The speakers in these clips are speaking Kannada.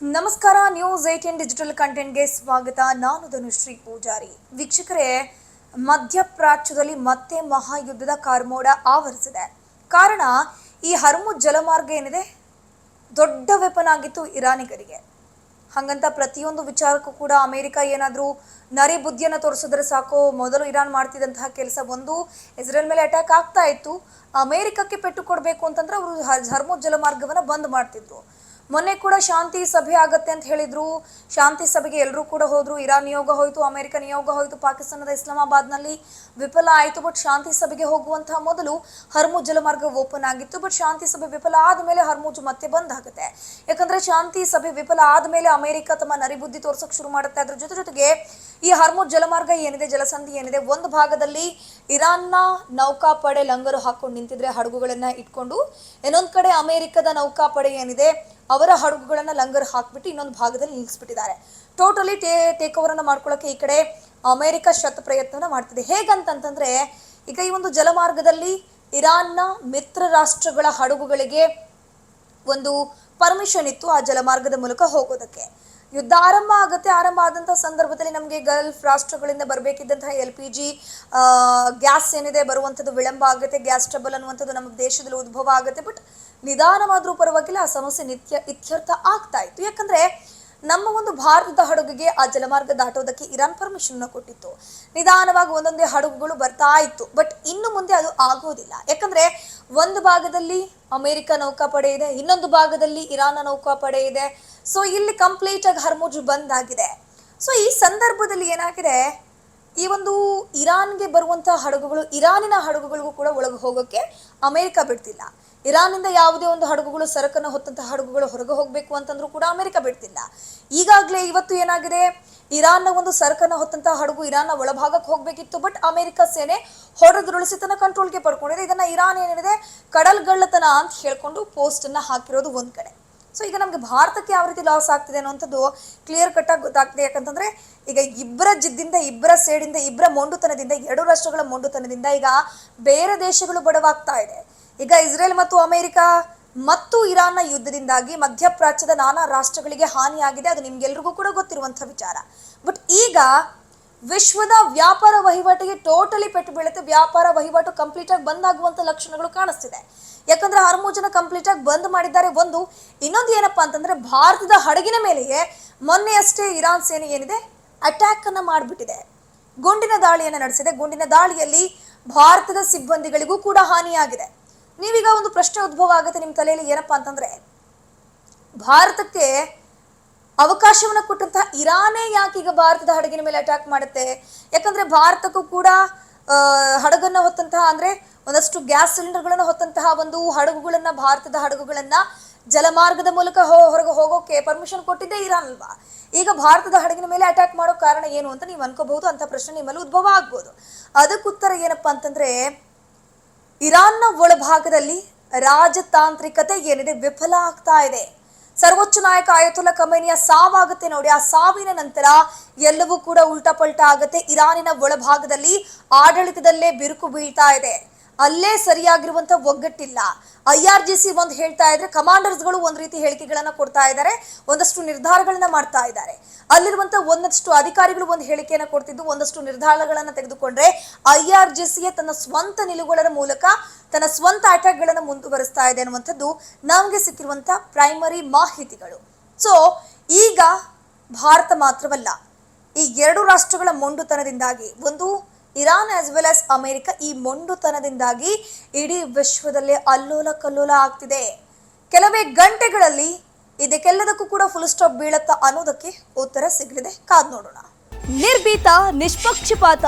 ನಮಸ್ಕಾರ. ನ್ಯೂಸ್ 18 ಡಿಜಿಟಲ್ ಕಂಟೆಂಟ್ಗೆ ಸ್ವಾಗತ. ನಾನು ಧನುಶ್ರೀ ಪೂಜಾರಿ. ವೀಕ್ಷಕರೇ, ಮಧ್ಯಪ್ರಾಚ್ಯದಲ್ಲಿ ಮತ್ತೆ ಮಹಾಯುದ್ಧದ ಕಾರ್ಮೋಡ ಆವರಿಸಿದೆ. ಕಾರಣ ಈ ಹರ್ಮುಜ್ ಜಲಮಾರ್ಗ ಏನಿದೆ ದೊಡ್ಡ ವೆಪನ್ ಆಗಿತ್ತು ಇರಾನಿಗರಿಗೆ. ಹಾಗಂತ ಪ್ರತಿಯೊಂದು ವಿಚಾರಕ್ಕೂ ಕೂಡ ಅಮೆರಿಕ ಏನಾದರೂ ನರಿ ಬುದ್ಧಿಯನ್ನು ತೋರಿಸಿದ್ರೆ ಸಾಕು, ಮೊದಲು ಇರಾನ್ ಮಾಡ್ತಿದ್ದಂತಹ ಕೆಲಸ ಒಂದು ಇಸ್ರೇಲ್ ಮೇಲೆ ಅಟ್ಯಾಕ್ ಆಗ್ತಾ ಇತ್ತು, ಅಮೆರಿಕಕ್ಕೆ ಪೆಟ್ಟು ಕೊಡಬೇಕು ಅಂತಂದ್ರೆ ಅವರು ಹರ್ಮುಜ್ ಜಲಮಾರ್ಗವನ್ನು ಬಂದ್ ಮಾಡ್ತಿದ್ರು. ಮೊನ್ನೆ ಕೂಡ ಶಾಂತಿ ಸಭೆ ಆಗತ್ತೆ ಅಂತ ಹೇಳಿದ್ರು. ಶಾಂತಿ ಸಭೆಗೆ ಎಲ್ಲರೂ ಕೂಡ ಹೋದ್ರು. ಇರಾನ್ ನಿಯೋಗ ಹೋಯಿತು, ಅಮೆರಿಕ ನಿಯೋಗ ಹೋಯಿತು, ಪಾಕಿಸ್ತಾನದ ಇಸ್ಲಾಮಾಬಾದ್ನಲ್ಲಿ ವಿಫಲ ಆಯಿತು. ಬಟ್ ಶಾಂತಿ ಸಭೆಗೆ ಹೋಗುವಂತಹ ಮೊದಲು ಹರ್ಮುಜ್ ಜಲಮಾರ್ಗ ಓಪನ್ ಆಗಿತ್ತು. ಬಟ್ ಶಾಂತಿ ಸಭೆ ವಿಫಲ ಆದ್ಮೇಲೆ ಹರ್ಮುಜ್ ಮತ್ತೆ ಬಂದ್ ಆಗುತ್ತೆ. ಯಾಕಂದ್ರೆ ಶಾಂತಿ ಸಭೆ ವಿಫಲ ಆದ್ಮೇಲೆ ಅಮೆರಿಕ ತಮ್ಮ ನರಿಬುದ್ಧಿ ತೋರ್ಸಕ್ ಶುರು ಮಾಡುತ್ತೆ. ಅದ್ರ ಜೊತೆಗೆ ಈ ಹರ್ಮುಜ್ ಜಲಮಾರ್ಗ ಏನಿದೆ, ಜಲಸಂಧಿ ಏನಿದೆ, ಒಂದು ಭಾಗದಲ್ಲಿ ಇರಾನ್ನ ನೌಕಾಪಡೆ ಲಂಗರು ಹಾಕೊಂಡು ನಿಂತಿದ್ರೆ ಹಡಗುಗಳನ್ನ ಇಟ್ಕೊಂಡು, ಇನ್ನೊಂದು ಕಡೆ ಅಮೆರಿಕದ ನೌಕಾಪಡೆ ಏನಿದೆ ಅವರ ಹಡಗುಗಳನ್ನ ಲಂಗರ್ ಹಾಕ್ಬಿಟ್ಟು ಇನ್ನೊಂದು ಭಾಗದಲ್ಲಿ ನಿಲ್ಲಿಸ್ಬಿಟ್ಟಿದ್ದಾರೆ. ಟೋಟಲಿ ಟೇಕ್ ಓವರ್ ಅನ್ನ ಮಾಡ್ಕೊಳ್ಳೋಕೆ ಈ ಕಡೆ ಅಮೆರಿಕ ಶತ ಪ್ರಯತ್ನ ಮಾಡ್ತಿದೆ. ಹೇಗಂತಂದ್ರೆ, ಈಗ ಈ ಒಂದು ಜಲಮಾರ್ಗದಲ್ಲಿ ಇರಾನ್ನ ಮಿತ್ರ ರಾಷ್ಟ್ರಗಳ ಹಡಗುಗಳಿಗೆ ಒಂದು ಪರ್ಮಿಷನ್ ಇತ್ತು ಆ ಜಲಮಾರ್ಗದ ಮೂಲಕ ಹೋಗೋದಕ್ಕೆ. ಯುದ್ಧ ಆರಂಭ ಆಗುತ್ತೆ. ಆರಂಭ ಆದಂತಹ ಸಂದರ್ಭದಲ್ಲಿ ನಮಗೆ ಗಲ್ಫ್ ರಾಷ್ಟ್ರಗಳಿಂದ ಬರಬೇಕಿದ್ದಂತಹ LPG ಗ್ಯಾಸ್ ಏನಿದೆ ಬರುವಂಥದ್ದು ವಿಳಂಬ ಆಗುತ್ತೆ. ಗ್ಯಾಸ್ ಟ್ರಬಲ್ ಅನ್ನುವಂಥದ್ದು ನಮ್ಮ ದೇಶದಲ್ಲಿ ಉದ್ಭವ ಆಗುತ್ತೆ. ಬಟ್ ನಿಧಾನವಾದ್ರೂ ಪರವಾಗಿಲ್ಲ ಆ ಸಮಸ್ಯೆ ಇತ್ಯರ್ಥ ಆಗ್ತಾ ಇತ್ತು. ಯಾಕಂದ್ರೆ ನಮ್ಮ ಒಂದು ಭಾರತದ ಹಡಗಿಗೆ ಆ ಜಲಮಾರ್ಗ ದಾಟೋದಕ್ಕೆ ಇರಾನ್ ಪರ್ಮಿಷನ್ ಕೊಟ್ಟಿತ್ತು. ನಿಧಾನವಾಗಿ ಒಂದೊಂದೇ ಹಡಗುಗಳು ಬರ್ತಾ ಇತ್ತು. ಬಟ್ ಇನ್ನು ಮುಂದೆ ಅದು ಆಗೋದಿಲ್ಲ. ಯಾಕಂದ್ರೆ ಒಂದು ಭಾಗದಲ್ಲಿ ಅಮೆರಿಕ ನೌಕಾಪಡೆ ಇದೆ, ಇನ್ನೊಂದು ಭಾಗದಲ್ಲಿ ಇರಾನ್ ನೌಕಾಪಡೆ ಇದೆ. ಸೊ ಇಲ್ಲಿ ಕಂಪ್ಲೀಟ್ ಆಗಿ ಹರ್ಮುಜ್ ಬಂದ್ ಆಗಿದೆ. ಸೊ ಈ ಸಂದರ್ಭದಲ್ಲಿ ಏನಾಗಿದೆ, ಈ ಒಂದು ಇರಾನ್ಗೆ ಬರುವಂತಹ ಹಡಗುಗಳು, ಇರಾನಿನ ಹಡಗುಗಳಿಗೂ ಕೂಡ ಒಳಗೆ ಹೋಗೋಕೆ ಅಮೆರಿಕ ಬಿಡ್ತಿಲ್ಲ. ಇರಾನಿಂದ ಯಾವುದೇ ಒಂದು ಹಡಗುಗಳು, ಸರಕನ್ನು ಹೊತ್ತಂತಹ ಹಡಗುಗಳು ಹೊರಗೆ ಹೋಗಬೇಕು ಅಂತಂದ್ರೂ ಕೂಡ ಅಮೆರಿಕ ಬಿಡ್ತಿಲ್ಲ. ಈಗಾಗಲೇ ಇವತ್ತು ಏನಾಗಿದೆ, ಇರಾನ್ನ ಒಂದು ಸರಕನ್ನು ಹೊತ್ತಂತಹ ಹಡಗು ಇರಾನ್ನ ಒಳಭಾಗಕ್ಕೆ ಹೋಗಬೇಕಿತ್ತು. ಬಟ್ ಅಮೆರಿಕ ಸೇನೆ ಹೊಡೆದುರುಳಿಸಿ ತನ್ನ ಕಂಟ್ರೋಲ್ಗೆ ಪಡ್ಕೊಂಡಿದೆ. ಇದನ್ನ ಇರಾನ್ ಏನಿದೆ ಕಡಲ್ಗಳ್ಳತನ ಅಂತ ಹೇಳ್ಕೊಂಡು ಪೋಸ್ಟ್ ಅನ್ನ ಹಾಕಿರೋದು ಒಂದ್ ಕಡೆ. ಸೊ ಈಗ ನಮ್ಗೆ ಭಾರತಕ್ಕೆ ಯಾವ ರೀತಿ ಲಾಸ್ ಆಗ್ತಿದೆ ಅನ್ನೋಂಥದ್ದು ಕ್ಲಿಯರ್ ಕಟ್ ಆಗಿ ಗೊತ್ತಾಗ್ತಿದೆ. ಯಾಕಂತಂದ್ರೆ ಈಗ ಇಬ್ಬರ ಜಿದ್ದಿಂದ, ಇಬ್ಬರ ಸೇಡಿಂದ, ಇಬ್ಬರ ಮೊಂಡುತನದಿಂದ, ಎರಡು ರಾಷ್ಟ್ರಗಳ ಮೊಂಡುತನದಿಂದ ಈಗ ಬೇರೆ ದೇಶಗಳು ಬಡವಾಗ್ತಾ ಇದೆ. ಈಗ ಇಸ್ರೇಲ್ ಮತ್ತು ಅಮೆರಿಕ ಮತ್ತು ಇರಾನ್ನ ಯುದ್ಧದಿಂದಾಗಿ ಮಧ್ಯಪ್ರಾಚ್ಯದ ನಾನಾ ರಾಷ್ಟ್ರಗಳಿಗೆ ಹಾನಿಯಾಗಿದೆ. ಅದು ನಿಮ್ಗೆಲ್ರಿಗೂ ಕೂಡ ಗೊತ್ತಿರುವಂತಹ ವಿಚಾರ. ಬಟ್ ಈಗ ವಿಶ್ವದ ವ್ಯಾಪಾರ ವಹಿವಾಟಿಗೆ ಟೋಟಲಿ ಪೆಟ್ಟು ಬೀಳುತ್ತೆ. ವ್ಯಾಪಾರ ವಹಿವಾಟು ಕಂಪ್ಲೀಟ್ ಆಗಿ ಬಂದ್ ಆಗುವಂತ ಲಕ್ಷಣಗಳು ಕಾಣಿಸ್ತಿದೆ. ಯಾಕಂದ್ರೆ ಹರ್ಮುಜನ್ನ ಕಂಪ್ಲೀಟ್ ಆಗಿ ಬಂದ್ ಮಾಡಿದ್ದಾರೆ. ಇನ್ನೊಂದು ಏನಪ್ಪಾ ಅಂತಂದ್ರೆ, ಭಾರತದ ಹಡಗಿನ ಮೇಲೆಯೇ ಮೊನ್ನೆ ಅಷ್ಟೇ ಇರಾನ್ ಸೇನೆ ಏನಿದೆ ಅಟ್ಯಾಕ್ ಅನ್ನ ಮಾಡಿಬಿಟ್ಟಿದೆ, ಗುಂಡಿನ ದಾಳಿಯನ್ನ ನಡೆಸಿದೆ. ಗುಂಡಿನ ದಾಳಿಯಲ್ಲಿ ಭಾರತದ ಸಿಬ್ಬಂದಿಗಳಿಗೂ ಕೂಡ ಹಾನಿಯಾಗಿದೆ. ನೀವೀಗ ಒಂದು ಪ್ರಶ್ನೆ ಉದ್ಭವ ಆಗುತ್ತೆ ನಿಮ್ಮ ತಲೆಯಲ್ಲಿ, ಏನಪ್ಪಾ ಅಂತಂದ್ರೆ, ಭಾರತಕ್ಕೆ ಅವಕಾಶವನ್ನ ಕೊಟ್ಟಂತಹ ಇರಾನೇ ಯಾಕೆ ಈಗ ಭಾರತದ ಹಡಗಿನ ಮೇಲೆ ಅಟ್ಯಾಕ್ ಮಾಡುತ್ತೆ? ಯಾಕಂದ್ರೆ ಭಾರತಕ್ಕೂ ಕೂಡ ಹಡಗನ್ನ ಹೊತ್ತಂತಹ, ಅಂದ್ರೆ ಒಂದಷ್ಟು ಗ್ಯಾಸ್ ಸಿಲಿಂಡರ್ಗಳನ್ನ ಹೊತ್ತಂತಹ ಒಂದು ಹಡಗುಗಳನ್ನ, ಭಾರತದ ಹಡಗುಗಳನ್ನ ಜಲಮಾರ್ಗದ ಮೂಲಕ ಹೊರಗೆ ಹೋಗೋಕೆ ಪರ್ಮಿಷನ್ ಕೊಟ್ಟಿದ್ದೆ ಇರಾನ್ ಅಲ್ವಾ? ಈಗ ಭಾರತದ ಹಡಗಿನ ಮೇಲೆ ಅಟ್ಯಾಕ್ ಮಾಡೋ ಕಾರಣ ಏನು ಅಂತ ನೀವು ಅನ್ಕೋಬಹುದು. ಅಂತ ಪ್ರಶ್ನೆ ನಿಮ್ಮಲ್ಲಿ ಉದ್ಭವ ಆಗ್ಬೋದು. ಅದಕ್ಕೆ ಉತ್ತರ ಏನಪ್ಪಾ ಅಂತಂದ್ರೆ, ಇರಾನ್ನ ಒಳಭಾಗದಲ್ಲಿ ರಾಜತಾಂತ್ರಿಕತೆ ಏನಿದೆ ವಿಫಲ ಆಗ್ತಾ ಇದೆ. ಸರ್ವೋಚ್ಚ ನಾಯಕ ಆಯತುಲ್ಲಾ ಖಮೇನಿಯ ಸಾವಾಗುತ್ತೆ ನೋಡಿ. ಆ ಸಾವಿನ ನಂತರ ಎಲ್ಲವೂ ಕೂಡ ಉಲ್ಟಾ ಪಲ್ಟಾ ಆಗುತ್ತೆ. ಇರಾನಿನ ಒಳಭಾಗದಲ್ಲಿ ಆಡಳಿತದಲ್ಲೇ ಬಿರುಕು ಬೀಳ್ತಾ ಇದೆ. ಅಲ್ಲೇ ಸರಿಯಾಗಿರುವಂತ ಒಗ್ಗಟ್ಟಿಲ್ಲ. IRGC ಒಂದು ಹೇಳ್ತಾ ಇದ್ರೆ, ಕಮಾಂಡರ್ಸ್ಗಳು ಒಂದ್ ರೀತಿ ಹೇಳಿಕೆಗಳನ್ನ ಕೊಡ್ತಾ ಇದ್ದಾರೆ, ಒಂದಷ್ಟು ನಿರ್ಧಾರಗಳನ್ನ ಮಾಡ್ತಾ ಇದ್ದಾರೆ. ಅಲ್ಲಿರುವಂತ ಒಂದಷ್ಟು ಅಧಿಕಾರಿಗಳು ಒಂದು ಹೇಳಿಕೆಯನ್ನ ಕೊಡ್ತಿದ್ದು, ಒಂದಷ್ಟು ನಿರ್ಧಾರಗಳನ್ನ ತೆಗೆದುಕೊಂಡ್ರೆ IRGCಯೇ ತನ್ನ ಸ್ವಂತ ನಿಲುವುಗಳ ಮೂಲಕ ತನ್ನ ಸ್ವಂತ ಅಟ್ಯಾಕ್ ಗಳನ್ನ ಮುಂದುವರಿಸ್ತಾ ಇದೆ ಅನ್ನುವಂಥದ್ದು ನಮ್ಗೆ ಸಿಕ್ಕಿರುವಂತ ಪ್ರೈಮರಿ ಮಾಹಿತಿಗಳು. ಸೊ ಈಗ ಭಾರತ ಮಾತ್ರವಲ್ಲ, ಈ ಎರಡು ರಾಷ್ಟ್ರಗಳ ಮೊಂಡುತನದಿಂದಾಗಿ, ಒಂದು Iran as well as America, ಈ ಮೊಂಡುತನದಿಂದಾಗಿ ಇಡೀ ವಿಶ್ವದಲ್ಲೇ ಅಲ್ಲೋಲ ಕಲ್ಲೋಲ ಆಗ್ತಿದೆ. ಕೆಲವೇ ಗಂಟೆಗಳಲ್ಲಿ ಇದಕ್ಕೆಲ್ಲದಕ್ಕೂ ಕೂಡ ಫುಲ್ ಸ್ಟಾಪ್ ಬೀಳತ್ತಾ ಅನ್ನೋದಕ್ಕೆ ಉತ್ತರ ಸಿಗಲಿದೆ. ಕಾದ್ ನೋಡೋಣ. ನಿರ್ಭೀತ, ನಿಷ್ಪಕ್ಷಪಾತ,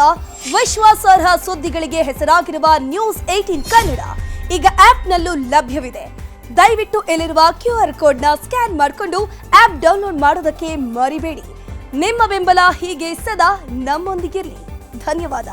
ವಿಶ್ವಾಸಾರ್ಹ ಸುದ್ದಿಗಳಿಗೆ ಹೆಸರಾಗಿರುವ ನ್ಯೂಸ್ 18 ಕನ್ನಡ ಈಗ ಆಪ್ನಲ್ಲೂ ಲಭ್ಯವಿದೆ. ದಯವಿಟ್ಟು ಇಲ್ಲಿರುವ QR ಕೋಡ್ನ ಸ್ಕ್ಯಾನ್ ಮಾಡಿಕೊಂಡು ಆಪ್ ಡೌನ್ಲೋಡ್ ಮಾಡೋದಕ್ಕೆ ಮರಿಬೇಡಿ. ನಿಮ್ಮ ಬೆಂಬಲ ಹೀಗೆ ಸದಾ ನಮ್ಮೊಂದಿಗಿರಲಿ. ಧನ್ಯವಾದ.